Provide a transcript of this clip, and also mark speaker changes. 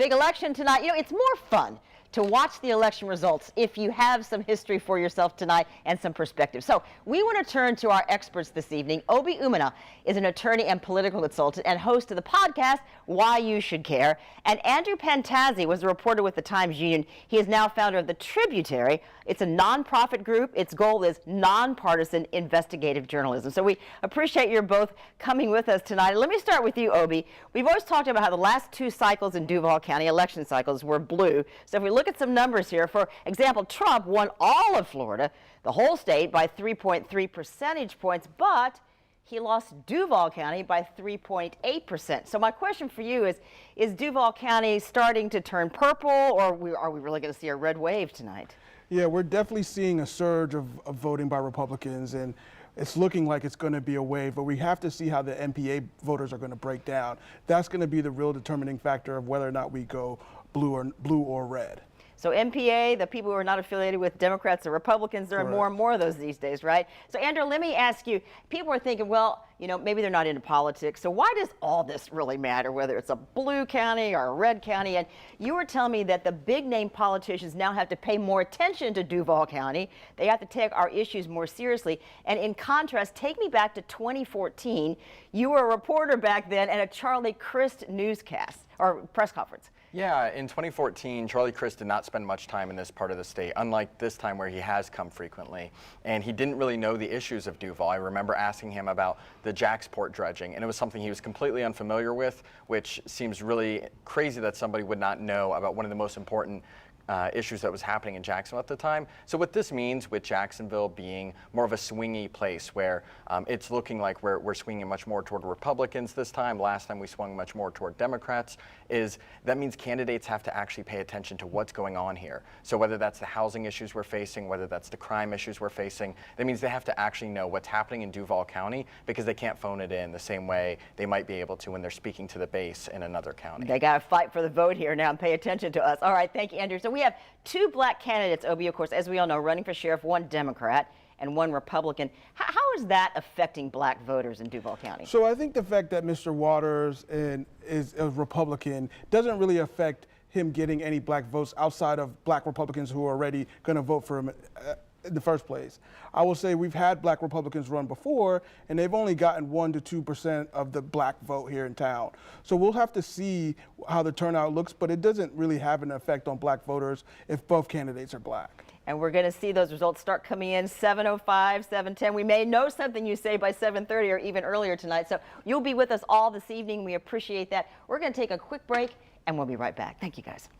Speaker 1: Big election tonight. You know, it's more fun to watch the election results if you have some history for yourself tonight and some perspective. So we want to turn to our experts this evening. Obi Umana is an attorney and political consultant and host of the podcast Why You Should Care. And Andrew Pantazzi was a reporter with the Times Union. He is now founder of The Tributary. It's a nonprofit group. Its goal is nonpartisan investigative journalism. So we appreciate you both coming with us tonight. Let me start with you, Obi. We've always talked about how the last two cycles in Duval County, election cycles, were blue. So if we look at some numbers here, for example, Trump won all of Florida, the whole state, by 3.3 percentage points, but he lost Duval County by 3.8%. So my question for you is Duval County starting to turn purple, or are we really going to see a red wave tonight?
Speaker 2: Yeah, we're definitely seeing a surge of voting by Republicans, and it's looking like it's going to be a wave, but we have to see how the MPA voters are going to break down. That's going to be the real determining factor of whether or not we go blue or red.
Speaker 1: So MPA, the people who are not affiliated with Democrats or Republicans, there are more and more of those these days, right? So Andrew, let me ask you, people are thinking, well, you know, maybe they're not into politics, so why does all this really matter, whether it's a blue county or a red county? And you were telling me that the big name politicians now have to pay more attention to Duval County. They have to take our issues more seriously. And in contrast, take me back to 2014. You were a reporter back then at a Charlie Crist newscast or press conference.
Speaker 3: Yeah, in 2014, Charlie Crist did not spend much time in this part of the state, unlike this time where he has come frequently. And he didn't really know the issues of Duval. I remember asking him about the Jacksport dredging, and it was something he was completely unfamiliar with, which seems really crazy that somebody would not know about one of the most important issues that was happening in Jacksonville at the time. So what this means with Jacksonville being more of a swingy place where it's looking like we're swinging much more toward Republicans this time, last time we swung much more toward Democrats, is that means candidates have to actually pay attention to what's going on here. So whether that's the housing issues we're facing, whether that's the crime issues we're facing, that means they have to actually know what's happening in Duval County, because they can't phone it in the same way they might be able to when they're speaking to the base in another county.
Speaker 1: They got to fight for the vote here now and pay attention to us. All right, thank you, Andrew. So we have two black candidates, Obi, of course, as we all know, running for sheriff, one Democrat and one Republican. How is that affecting black voters in Duval County?
Speaker 2: So I think the fact that Mr. Waters is a Republican doesn't really affect him getting any black votes outside of black Republicans who are already going to vote for him in the first place. I will say we've had black Republicans run before, and they've only gotten 1% to 2% of the black vote here in town. So we'll have to see how the turnout looks, but it doesn't really have an effect on black voters if both candidates are black.
Speaker 1: And we're going to see those results start coming in 7:05, 7:10. We may know something you say by 7:30 or even earlier tonight. So you'll be with us all this evening. We appreciate that. We're going to take a quick break, and we'll be right back. Thank you, guys.